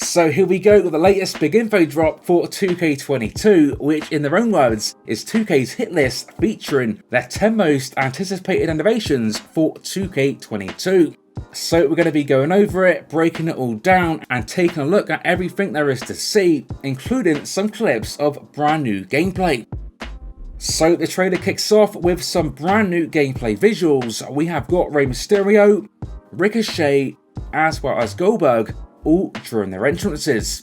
So here we go with the latest big info drop for 2K22, which in their own words is 2K's hit list featuring their 10 most anticipated innovations for 2K22. So we're going to be going over it, breaking it all down and taking a look at everything there is to see, including some clips of brand new gameplay. So the trailer kicks off with some brand new gameplay visuals. We have got Rey Mysterio, Ricochet, as well as Goldberg, all during their entrances.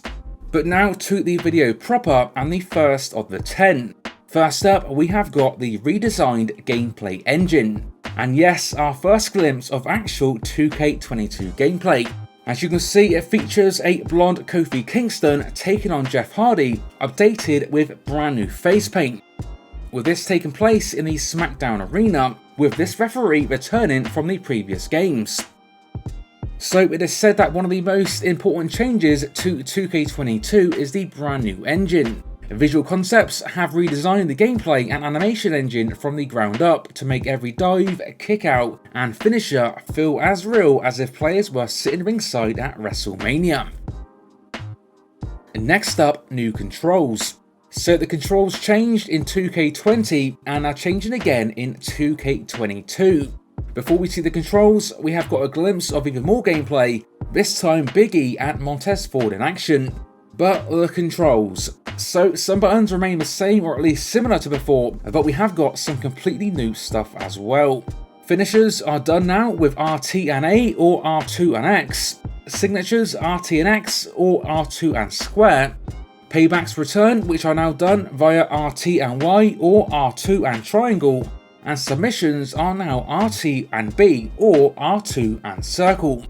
But now to the video proper and the first of the 10. First up, we have got the redesigned gameplay engine. And yes, our first glimpse of actual 2K22 gameplay. As you can see, it features a blonde Kofi Kingston taking on Jeff Hardy, updated with brand new face paint. With this taking place in the SmackDown arena, with this referee returning from the previous games. So it is said that one of the most important changes to 2K22 is the brand new engine. Visual Concepts have redesigned the gameplay and animation engine from the ground up to make every dive, kick out and finisher feel as real as if players were sitting ringside at WrestleMania. Next up, new controls. So the controls changed in 2K20 and are changing again in 2K22. Before we see the controls, we have got a glimpse of even more gameplay, this time Big E and Montez Ford in action. But the controls. So some buttons remain the same or at least similar to before, but we have got some completely new stuff as well. Finishers are done now with RT and A or R2 and X. Signatures RT and X or R2 and square. Paybacks return, which are now done via RT and Y or R2 and triangle. And submissions are now RT and B or R2 and circle.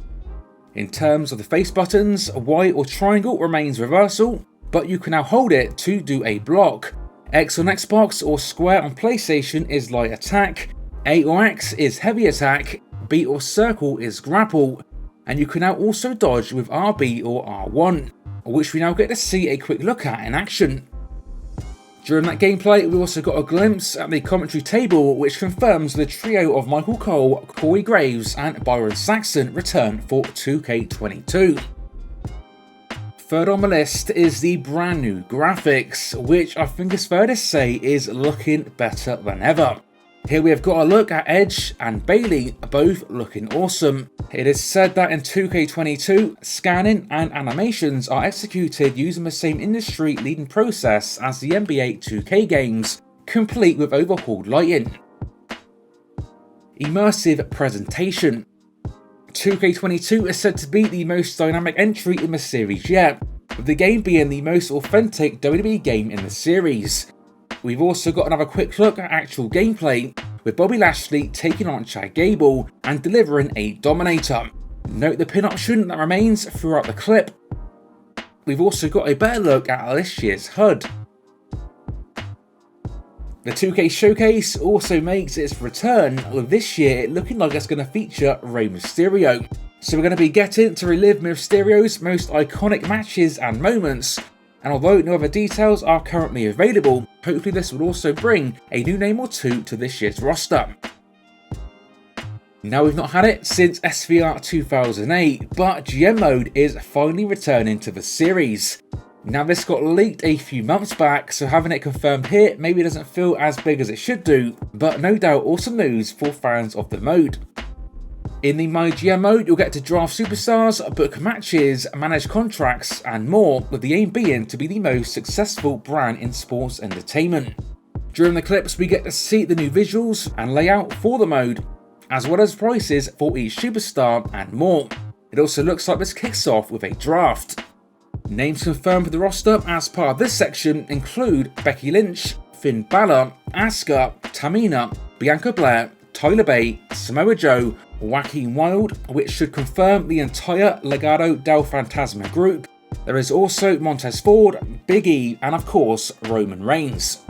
In terms of the face buttons, Y or triangle remains reversal, but you can now hold it to do a block. X on Xbox or square on PlayStation is light attack, A or X is heavy attack, B or circle is grapple, and you can now also dodge with RB or R1, which we now get to see a quick look at in action. During that gameplay, we also got a glimpse at the commentary table, which confirms the trio of Michael Cole, Corey Graves and Byron Saxton return for 2K22. Third on the list is the brand new graphics, which I think is fair to say is looking better than ever. Here we have got a look at Edge and Bayley, both looking awesome. It is said that in 2K22, scanning and animations are executed using the same industry-leading process as the NBA 2K games, complete with overhauled lighting. Immersive presentation. 2K22 is said to be the most dynamic entry in the series yet, with the game being the most authentic WWE game in the series. We've also got another quick look at actual gameplay, with Bobby Lashley taking on Chad Gable and delivering a Dominator. Note the pin option that remains throughout the clip. We've also got a better look at this year's HUD. The 2K Showcase also makes its return, with this year it looking like it's going to feature Rey Mysterio. So we're going to be getting to relive Mysterio's most iconic matches and moments. And although no other details are currently available, hopefully this will also bring a new name or two to this year's roster. Now we've not had it since SVR 2008, but GM mode is finally returning to the series. Now this got leaked a few months back, so having it confirmed here maybe doesn't feel as big as it should do, but no doubt awesome news for fans of the mode. In the My GM mode, you'll get to draft superstars, book matches, manage contracts and more, with the aim being to be the most successful brand in sports entertainment. During the clips, we get to see the new visuals and layout for the mode, as well as prices for each superstar and more. It also looks like this kicks off with a draft. Names confirmed for the roster as part of this section include Becky Lynch, Finn Balor, Asuka, Tamina, Bianca Belair, Tyler Bate, Samoa Joe, Joaquin Wilde, which should confirm the entire Legado del Fantasma group. There is also Montez Ford, Big E, and of course Roman Reigns.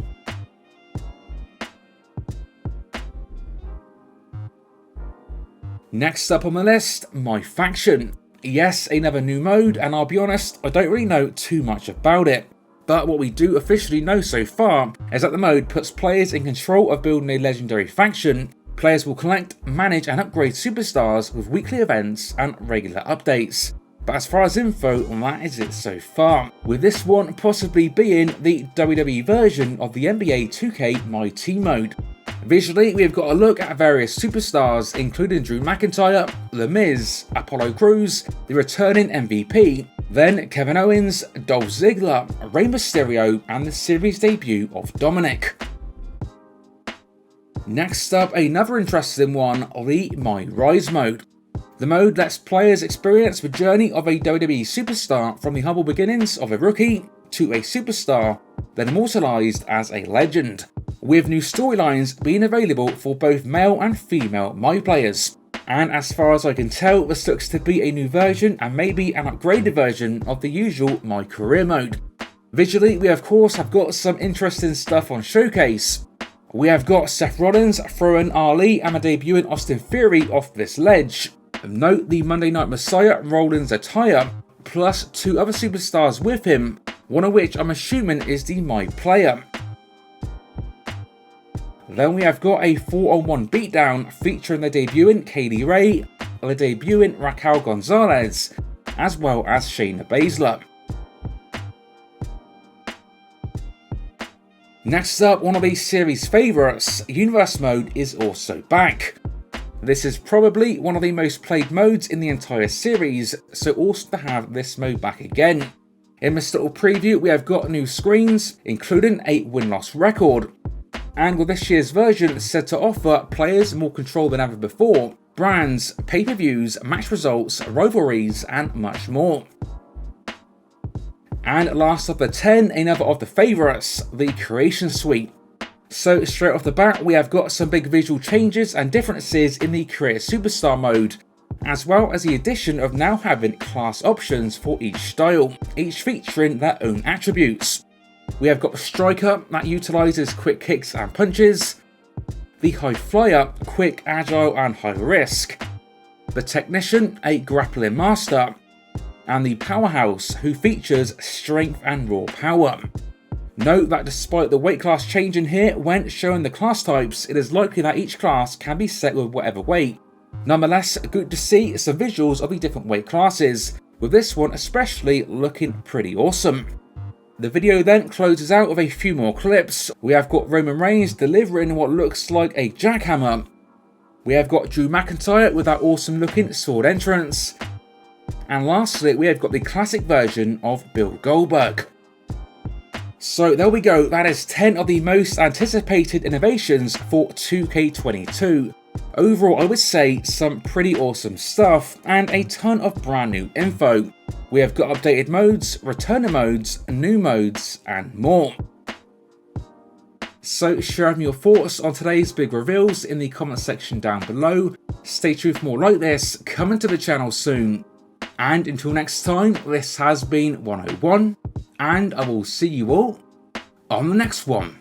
Next up on the list, MyFACTION. Yes, another new mode, and I'll be honest, I don't really know too much about it. But what we do officially know so far is that the mode puts players in control of building a legendary faction. Players will collect, manage and upgrade superstars with weekly events and regular updates. But as far as info, that is it so far, with this one possibly being the WWE version of the NBA 2K My Team mode. Visually, we've got a look at various superstars, including Drew McIntyre, The Miz, Apollo Crews, the returning MVP, then Kevin Owens, Dolph Ziggler, Rey Mysterio, and the series debut of Dominic. Next up, another interesting one, the My Rise mode. The mode lets players experience the journey of a WWE superstar from the humble beginnings of a rookie to a superstar, then immortalised as a legend, with new storylines being available for both male and female My players. And as far as I can tell, this looks to be a new version and maybe an upgraded version of the usual My Career mode. Visually, we of course have got some interesting stuff on Showcase. We have got Seth Rollins throwing Ali and the debuting Austin Theory off this ledge. Note the Monday Night Messiah Rollins attire, plus 2 other superstars with him, one of which I'm assuming is the My player. Then we have got a 4-on-1 beatdown featuring the debuting Kaylee Ray, the debuting Raquel Gonzalez, as well as Shayna Baszler. Next up, one of these series favourites, Universe mode is also back. This is probably one of the most played modes in the entire series, so awesome to have this mode back again. In this little preview, we have got new screens, including a win-loss record. And with this year's version said to offer players more control than ever before, brands, pay-per-views, match results, rivalries, and much more. And last of the 10, another of the favourites, the Creation Suite. So straight off the bat, we have got some big visual changes and differences in the Create Superstar mode, as well as the addition of now having class options for each style, each featuring their own attributes. We have got the Striker that utilises quick kicks and punches, the High Flyer, quick, agile and high risk, the Technician, a grappling master, and the Powerhouse, who features strength and raw power. Note that despite the weight class changing here when showing the class types, it is likely that each class can be set with whatever weight. Nonetheless, good to see some visuals of the different weight classes, with this one especially looking pretty awesome. The video then closes out with a few more clips. We have got Roman Reigns delivering what looks like a jackhammer. We have got Drew McIntyre with that awesome looking sword entrance. And lastly, we have got the classic version of Bill Goldberg. So there we go, that is 10 of the most anticipated innovations for 2K22. Overall, I would say some pretty awesome stuff and a ton of brand new info. We have got updated modes, returner modes, new modes, and more. So share your thoughts on today's big reveals in the comment section down below. Stay tuned for more like this coming to the channel soon. And until next time, this has been 101, and I will see you all on the next one.